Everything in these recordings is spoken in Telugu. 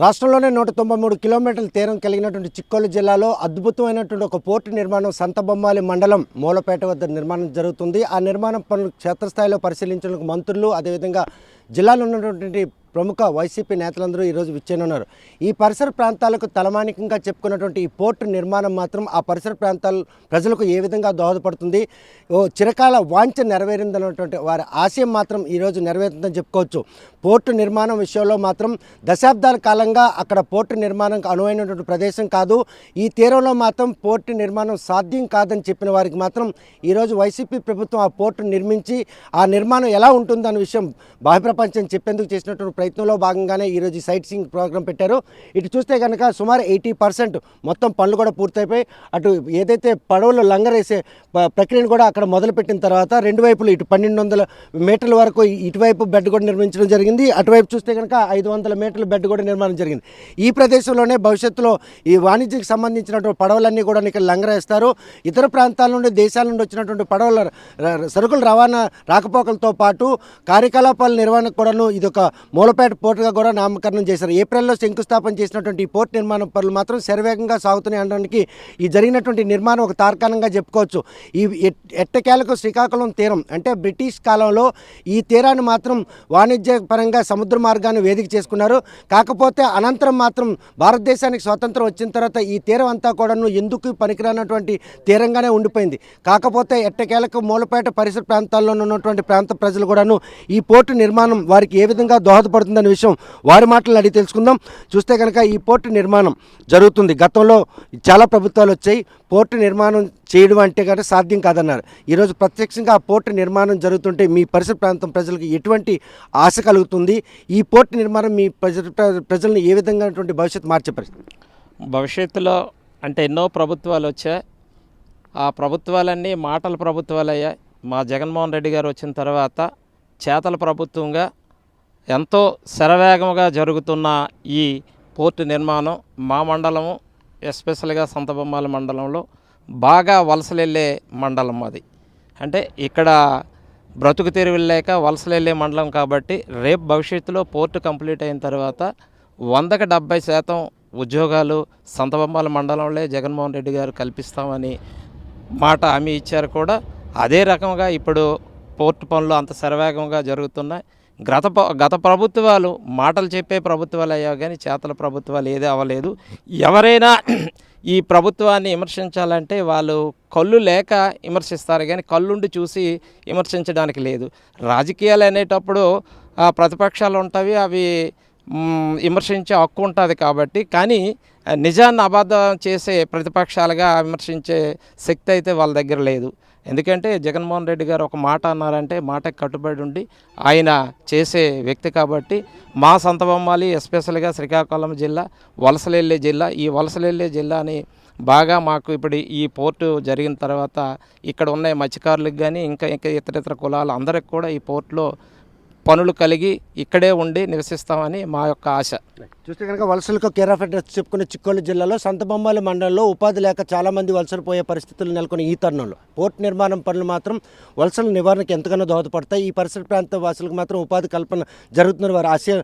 రాష్ట్రంలోనే 193 కిలోమీటర్ల తీరం కలిగినటువంటి చిక్కోలు జిల్లాలో అద్భుతమైనటువంటి ఒక పోర్టు నిర్మాణం సంతబొమ్మాలి మండలం మూలపేట వద్ద నిర్మాణం జరుగుతుంది. ఆ నిర్మాణం పనులు క్షేత్రస్థాయిలో పరిశీలించేందుకు మంత్రులు అదేవిధంగా జిల్లాలో ఉన్నటువంటి ప్రముఖ వైసీపీ నేతలందరూ ఈరోజు విచ్చేనున్నారు. ఈ పరిసర ప్రాంతాలకు తలమానికంగా చెప్పుకున్నటువంటి ఈ పోర్టు నిర్మాణం మాత్రం ఆ పరిసర ప్రాంతాల ప్రజలకు ఏ విధంగా దోహదపడుతుంది, చిరకాల వాంఛ నెరవేరిందన్నటువంటి వారి ఆశయం మాత్రం ఈరోజు నెరవేరుతుందని చెప్పుకోవచ్చు. పోర్టు నిర్మాణం విషయంలో మాత్రం దశాబ్దాల కాలంగా అక్కడ పోర్టు నిర్మాణం అనువైనటువంటి ప్రదేశం కాదు, ఈ తీరంలో మాత్రం పోర్టు నిర్మాణం సాధ్యం కాదని చెప్పిన వారికి మాత్రం ఈరోజు వైసీపీ ప్రభుత్వం ఆ పోర్టు నిర్మించి ఆ నిర్మాణం ఎలా ఉంటుందన్న విషయం బాహ్యప్రపంచం చెప్పేందుకు చేసినటువంటి ప్రయత్నంలో భాగంగానే ఈరోజు ఈ సైట్ సీయింగ్ ప్రోగ్రాం పెట్టారు. ఇటు చూస్తే కనుక సుమారు 80% మొత్తం పనులు కూడా పూర్తయిపోయి అటు ఏదైతే పడవలు లంగరేసే ప్రక్రియను కూడా అక్కడ మొదలుపెట్టిన తర్వాత రెండు వైపులు ఇటు 1200 మీటర్ల వరకు ఇటువైపు బెడ్ కూడా నిర్మించడం జరిగింది, అటువైపు చూస్తే కనుక 500 మీటర్ల బెడ్ కూడా నిర్మాణం జరిగింది. ఈ ప్రదేశంలోనే భవిష్యత్తులో ఈ వాణిజ్యకు సంబంధించినటువంటి పడవలన్నీ కూడా ఇక్కడ లంగరేస్తారు. ఇతర ప్రాంతాల నుండి దేశాల నుండి వచ్చినటువంటి పడవల సరుకుల రవాణా రాకపోకలతో పాటు కార్యకలాపాల నిర్వహణకు కూడాను ఇదొక మూలపేట పోర్టుగా కూడా నామకరణం చేశారు. ఏప్రిల్లో శంకుస్థాపన చేసినటువంటి ఈ పోర్టు నిర్మాణ పనులు మాత్రం శరవేగంగా సాగుతున్నాయి అనడానికి ఈ జరిగినటువంటి నిర్మాణం ఒక తార్కాణంగా చెప్పుకోవచ్చు. ఈ ఎట్టకేలకు శ్రీకాకుళం తీరం అంటే బ్రిటిష్ కాలంలో ఈ తీరాన్ని మాత్రం వాణిజ్యపరంగా సముద్ర మార్గాన్ని వేదిక చేసుకున్నారు. కాకపోతే అనంతరం మాత్రం భారతదేశానికి స్వాతంత్రం వచ్చిన తర్వాత ఈ తీరం అంతా కూడాను ఎందుకు పనికిరానటువంటి తీరంగానే ఉండిపోయింది. కాకపోతే ఎట్టకేలకు మూలపేట పరిసర ప్రాంతాల్లో ఉన్నటువంటి ప్రాంత ప్రజలు కూడాను ఈ పోర్టు నిర్మాణం వారికి ఏ విధంగా దోహదపడుతుందనే విషయం వారి మాటలు అడిగి తెలుసుకుందాం. చూస్తే కనుక ఈ పోర్టు నిర్మాణం జరుగుతుంది. గతంలో చాలా ప్రభుత్వాలు వచ్చాయి, పోర్టు నిర్మాణం చేయడం అంటే కనుక సాధ్యం కాదన్నారు. ఈరోజు ప్రత్యక్షంగా ఆ పోర్టు నిర్మాణం జరుగుతుంటే మీ పరిసర ప్రాంతం ప్రజలకు ఎటువంటి ఆశ కలుగుతుంది, ఈ పోర్టు నిర్మాణం మీ ప్రజలను ఏ విధంగా భవిష్యత్తు మార్చే పరిస్థితి? భవిష్యత్తులో అంటే ఎన్నో ప్రభుత్వాలు వచ్చాయి, ఆ ప్రభుత్వాలన్నీ మాటల ప్రభుత్వాలు అయ్యాయి. మా జగన్మోహన్ రెడ్డి గారు వచ్చిన తర్వాత చేతల ప్రభుత్వంగా ఎంతో శరవేగంగా జరుగుతున్న ఈ పోర్టు నిర్మాణం మా మండలము ఎస్పెషల్గా సంతబొమ్మాలి మండలంలో బాగా వలసలు వెళ్ళే మండలం అది. అంటే ఇక్కడ బ్రతుకు తెరువులు లేక వలసలు వెళ్ళే మండలం కాబట్టి రేపు భవిష్యత్తులో పోర్టు కంప్లీట్ అయిన తర్వాత 100కి 70% ఉద్యోగాలు సంతబొమ్మాలి మండలంలో జగన్మోహన్ రెడ్డి గారు కల్పిస్తామని మాట హామీ ఇచ్చారు. కూడా అదే రకంగా ఇప్పుడు పోర్టు పనులు అంత శరవేగంగా జరుగుతున్నాయి. గత ప్రభుత్వాలు మాటలు చెప్పే ప్రభుత్వాలు అయ్యావు కానీ చేతల ప్రభుత్వాలు ఏదే అవ్వలేదు. ఎవరైనా ఈ ప్రభుత్వాన్ని విమర్శించాలంటే వాళ్ళు కళ్ళు లేక విమర్శిస్తారు కానీ కళ్ళుండి చూసి విమర్శించడానికి లేదు. రాజకీయాలు అనేటప్పుడు ప్రతిపక్షాలు ఉంటాయి, అవి విమర్శించే హక్కు ఉంటుంది కాబట్టి, కానీ నిజాన్ని అబద్ధం చేసే ప్రతిపక్షాలుగా విమర్శించే శక్తి అయితే వాళ్ళ దగ్గర లేదు. ఎందుకంటే జగన్మోహన్ రెడ్డి గారు ఒక మాట అన్నారంటే మాటకు కట్టుబడి ఉండి ఆయన చేసే వ్యక్తి కాబట్టి మా సంతబొమ్మాలి ఎస్పెషల్గా శ్రీకాకుళం జిల్లా వలసలు వెళ్ళే జిల్లా, ఈ వలసలు వెళ్ళే జిల్లాని బాగా మాకు ఇప్పుడు ఈ పోర్టు జరిగిన తర్వాత ఇక్కడ ఉన్న మత్స్యకారులకు కానీ ఇంకా ఇతర కులాలు అందరికి కూడా ఈ పోర్టులో పనులు కలిగి ఇక్కడే ఉండి నివసిస్తామని మా యొక్క ఆశ. చూస్తే కనుక వలసలకు కేర్ ఆఫ్ అడ్రస్ చెప్పుకున్న చిక్కోలు జిల్లాలో సంతబొమ్మాలి మండలంలో ఉపాధి లేక చాలామంది వలసలు పోయే పరిస్థితులు నెలకొని ఈ తరుణంలో పోర్టు నిర్మాణం పనులు మాత్రం వలసల నివారణకు ఎంతగానో దోహదపడతాయి. ఈ పరిసర ప్రాంత వాసులకు మాత్రం ఉపాధి కల్పన జరుగుతున్న వారి ఆశ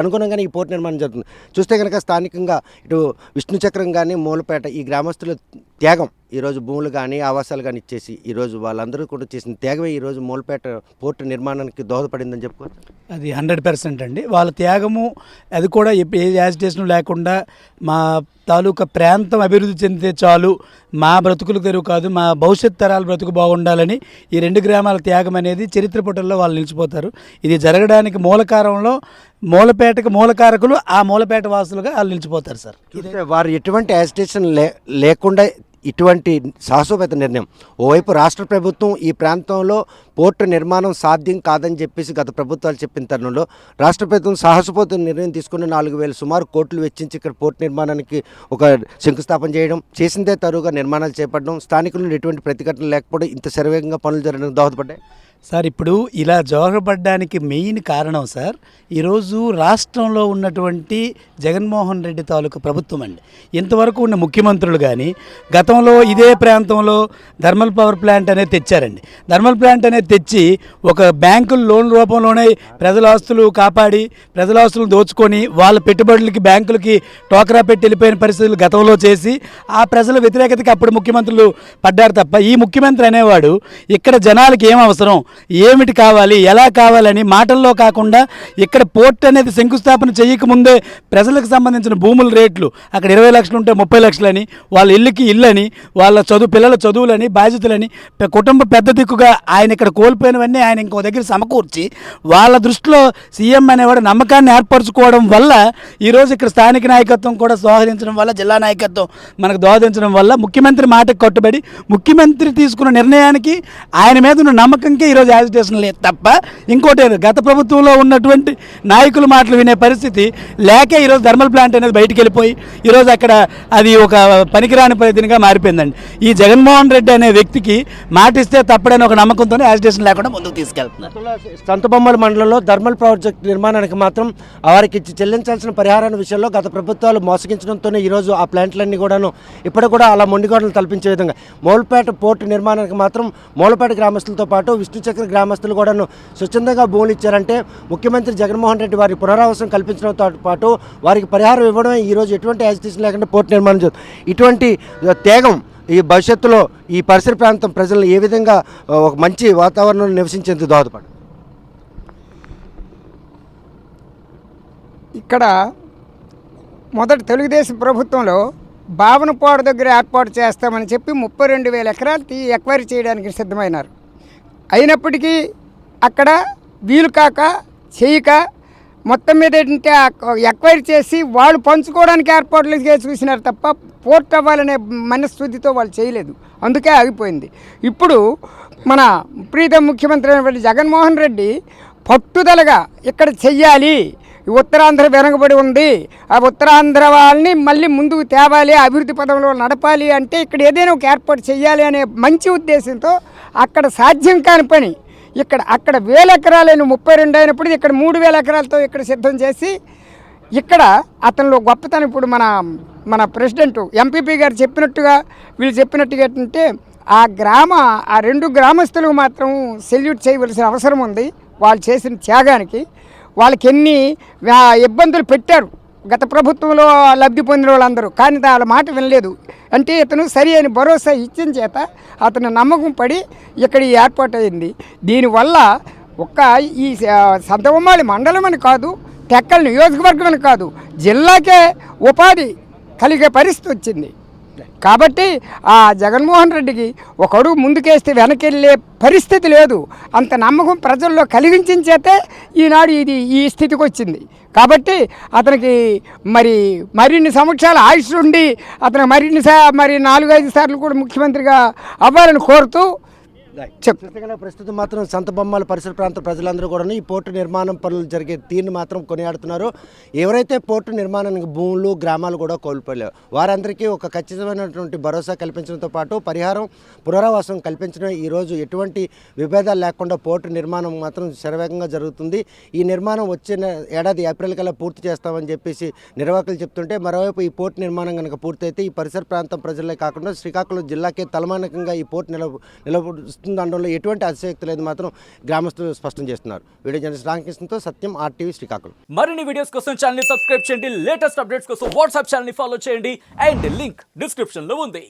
అనుగుణంగానే ఈ పోర్టు నిర్మాణం జరుగుతుంది. చూస్తే కనుక స్థానికంగా ఇటు విష్ణు చక్రం కానీ మూలపేట ఈ గ్రామస్తుల త్యాగం ఈరోజు భూములు కానీ ఆవాసాలు కానీ ఇచ్చేసి ఈరోజు వాళ్ళందరూ కూడా చేసిన త్యాగమే ఈరోజు మూలపేట పోర్టు నిర్మాణానికి దోహదపడిందని చెప్పుకోవచ్చు. అది 100% అండి. వాళ్ళ త్యాగము అది కూడా ఏ యాజిటేషన్ లేకుండా మా తాలూకా ప్రాంతం అభివృద్ధి చెందితే చాలు, మా బ్రతుకులు తెరువు కాదు మా భవిష్యత్ తరాల బ్రతుకు బాగుండాలని ఈ 2 గ్రామాల త్యాగం అనేది చరిత్ర పుటల్లో వాళ్ళు నిలిచిపోతారు. ఇది జరగడానికి మూలకారంలో మూలపేటకు మూలకారకులు ఆ మూలపేట వాసులుగా వాళ్ళు నిలిచిపోతారు సార్. వారు ఎటువంటి యాజిటేషన్ లేకుండా ఇటువంటి సాహసోపేత నిర్ణయం, ఓవైపు రాష్ట్ర ప్రభుత్వం ఈ ప్రాంతంలో పోర్టు నిర్మాణం సాధ్యం కాదని చెప్పేసి గత ప్రభుత్వాలు చెప్పిన తరుణంలో రాష్ట్ర ప్రభుత్వం సాహసోపేత నిర్ణయం తీసుకుని 4,000 సుమారు కోట్లు వెచ్చించి ఇక్కడ పోర్టు నిర్మాణానికి ఒక శంకుస్థాపన చేయడం, చేసిందే తరువుగా నిర్మాణాలు చేపట్టడం, స్థానికుల నుండి ఎటువంటి ప్రతిఘటన లేకపోవడం ఇంత శరవేగంగా పనులు జరగడానికి దోహదపడ్డాయి. సార్ ఇప్పుడు ఇలా జోగపడడానికి మెయిన్ కారణం సార్ ఈరోజు రాష్ట్రంలో ఉన్నటువంటి జగన్మోహన్ రెడ్డి తాలూకు ప్రభుత్వం అండి. ఇంతవరకు ఉన్న ముఖ్యమంత్రులు కానీ గతంలో ఇదే ప్రాంతంలో థర్మల్ పవర్ ప్లాంట్ అనేది తెచ్చారండి. థర్మల్ ప్లాంట్ అనేది తెచ్చి ఒక బ్యాంకుల లోన్ రూపంలోనే ప్రజల ఆస్తులు కాపాడి ప్రజల ఆస్తులు దోచుకొని వాళ్ళ పెట్టుబడులకి బ్యాంకులకి టోకరా పెట్టి వెళ్ళిపోయిన పరిస్థితులు గతంలో చేసి ఆ ప్రజల వ్యతిరేకతకి అప్పుడు ముఖ్యమంత్రులు పడ్డారు తప్ప ఈ ముఖ్యమంత్రి అనేవాడు ఇక్కడ జనాలకి ఏం అవసరం, ఏమిటి కావాలి, ఎలా కావాలని మాటల్లో కాకుండా ఇక్కడ పోర్ట్ అనేది శంకుస్థాపన చేయకముందే ప్రజలకు సంబంధించిన భూముల రేట్లు అక్కడ 20 లక్షలు ఉంటే 30 లక్షలని, వాళ్ళ ఇల్లుకి ఇల్లని, వాళ్ళ పిల్లల చదువులని, బాధ్యతలని, కుటుంబ పెద్ద దిక్కుగా ఆయన ఇక్కడ కోల్పోయినవన్నీ ఆయన ఇంకో దగ్గర సమకూర్చి వాళ్ళ దృష్టిలో సీఎం అనేవాడు నమ్మకాన్ని ఏర్పరచుకోవడం వల్ల ఈరోజు ఇక్కడ స్థానిక నాయకత్వం కూడా దోహదించడం వల్ల, జిల్లా నాయకత్వం మనకు దోహదించడం వల్ల ముఖ్యమంత్రి మాటకు కట్టుబడి ముఖ్యమంత్రి తీసుకున్న నిర్ణయానికి ఆయన మీద ఉన్న నమ్మకంకే ఈరోజు యాజిటేషన్ లేదు తప్ప ఇంకోటి గత ప్రభుత్వంలో ఉన్నటువంటి నాయకుల మాటలు వినే పరిస్థితి లేక ఈరోజు థర్మల్ ప్లాంట్ అనేది బయటికి వెళ్ళిపోయి ఈరోజు అక్కడ అది ఒక పనికిరాని పరిధిగా మారిపోయిందండి. ఈ జగన్మోహన్ రెడ్డి అనే వ్యక్తికి మాటిస్తే తప్పడని ఒక నమ్మకంతో యాజిటేషన్ లేకుండా ముందుకు తీసుకెళ్తున్నారు. సంతబొమ్మల మండలంలో థర్మల్ ప్రాజెక్ట్ నిర్మాణానికి మాత్రం వారికి చెల్లించాల్సిన పరిహారాన్ని విషయంలో గత ప్రభుత్వాలు మోసగించడంతోనే ఈరోజు ఆ ప్లాంట్లన్నీ కూడాను ఇప్పుడు కూడా అలా మొండిగోడలు తలపించే విధంగా మూలపేట పోర్టు నిర్మాణానికి మాత్రం మూలపేట గ్రామస్తులతో పాటు విష్ణుచక్ర గ్రామస్తులు కూడాను స్వచ్ఛందంగా భూములు ఇచ్చారంటే ముఖ్యమంత్రి జగన్మోహన్ రెడ్డి వారి పునరావాసం కల్పించడంతో పాటు వారికి పరిహారం ఇవ్వడమే ఈరోజు ఎటువంటి యాజిటేషన్ లేకుండా పోర్టు నిర్మాణం జరుగుతుంది. ఇటువంటి త్యాగం ఈ భవిష్యత్తులో ఈ పరిసర ప్రాంతం ప్రజలను ఏ విధంగా ఒక మంచి వాతావరణంలో నివసించేందుకు దోహదపడు. ఇక్కడ మొదటి తెలుగుదేశం ప్రభుత్వంలో భావనపాడు దగ్గర ఏర్పాటు చేస్తామని చెప్పి 32,000 ఎకరాలు ఎక్వైరీ చేయడానికి సిద్ధమైనారు. అయినప్పటికీ అక్కడ వీలు కాక చేయక మొత్తం మీద ఏంటంటే ఎక్వైరీ చేసి వాళ్ళు పంచుకోవడానికి ఏర్పాట్లు చూసినారు తప్ప పోర్ట్ అవ్వాలనే మనస్థితితో వాళ్ళు చేయలేదు. అందుకే ఆగిపోయింది. ఇప్పుడు మన ప్రీతం ముఖ్యమంత్రి అయినటువంటి జగన్మోహన్ రెడ్డి పట్టుదలగా ఇక్కడ చెయ్యాలి, ఉత్తరాంధ్ర వెనకబడి ఉంది, ఆ ఉత్తరాంధ్ర వాళ్ళని మళ్ళీ ముందుకు తేవాలి, అభివృద్ధి పదంలో నడపాలి అంటే ఇక్కడ ఏదైనా ఒక ఏర్పాటు చేయాలి అనే మంచి ఉద్దేశంతో అక్కడ సాధ్యం కాని పని అక్కడ 1000 ఎకరాలైన 32 అయినప్పుడు ఇక్కడ 3,000 ఎకరాలతో ఇక్కడ సిద్ధం చేసి ఇక్కడ అతనిలో గొప్పతనం ఇప్పుడు మన ప్రెసిడెంట్ ఎంపీపీ గారు చెప్పినట్టుగా వీళ్ళు చెప్పినట్టుగా ఏంటంటే ఆ 2 గ్రామస్తులకు మాత్రం సెల్యూట్ చేయవలసిన అవసరం ఉంది. వాళ్ళు చేసిన త్యాగానికి వాళ్ళకి ఎన్ని ఇబ్బందులు పెట్టారు గత ప్రభుత్వంలో లబ్ధి పొందిన వాళ్ళందరూ, కానీ వాళ్ళ మాట వినలేదు. అంటే ఇతను సరి అయిన భరోసా ఇచ్చిన చేత అతను నమ్మకం పడి ఇక్కడ ఏర్పాటు అయింది. దీనివల్ల ఈ సంతబొమ్మాళి మండలం అని కాదు, టెక్కల నియోజకవర్గం అని కాదు, జిల్లాకే ఉపాధి కలిగే పరిస్థితి వచ్చింది. కాబట్టి ఆ జగన్మోహన్ రెడ్డికి ఒక అడుగు ముందుకేస్తే వెనకెళ్ళే పరిస్థితి లేదు. అంత నమ్మకం ప్రజల్లో కలిగించిన చేతే ఈనాడు ఈ స్థితికి వచ్చింది. కాబట్టి అతనికి మరిన్ని సంవత్సరాల ఆయుష్ ఉండి అతను మరి 4-5 సార్లు కూడా ముఖ్యమంత్రిగా అవ్వాలని కోరుతూ ప్రస్తుతం మాత్రం సంతబొమ్మాల పరిసర ప్రాంత ప్రజలందరూ కూడా ఈ పోర్టు నిర్మాణం పనులు జరిగే తీరుని మాత్రం కొనియాడుతున్నారు. ఎవరైతే పోర్టు నిర్మాణానికి భూములు గ్రామాలు కూడా కోల్పోలేవు వారందరికీ ఒక ఖచ్చితమైనటువంటి భరోసా కల్పించడంతో పాటు పరిహారం పునరావాసం కల్పించడం ఈరోజు ఎటువంటి విభేదాలు లేకుండా పోర్టు నిర్మాణం మాత్రం శరవేగంగా జరుగుతుంది. ఈ నిర్మాణం వచ్చే ఏడాది ఏప్రిల్ కల్లా పూర్తి చేస్తామని చెప్పేసి నిర్వాహకులు చెప్తుంటే, మరోవైపు ఈ పోర్టు నిర్మాణం కనుక పూర్తయితే ఈ పరిసర ప్రాంతం ప్రజలే కాకుండా శ్రీకాకుళం జిల్లాకే తలమానికంగా ఈ పోర్టు నిలబడుతుంది అనడంలో ఎటువంటి అతిశయోక్తి లేదు మాత్రం గ్రామస్తులు స్పష్టం చేస్తున్నారు. వీడియో జర్నలిస్ట్ రామకృష్ణతో సత్యం, RTV శ్రీకాకుళం. మరిన్ని వీడియోస్ కోసం ఛానల్ ని సబ్స్క్రైబ్ చేయండి, లేటెస్ట్ అప్డేట్స్ కోసం వాట్సాప్ ఛానల్ ని ఫాలో చేయండి అండ్ లింక్ డిస్క్రిప్షన్ లో ఉంది.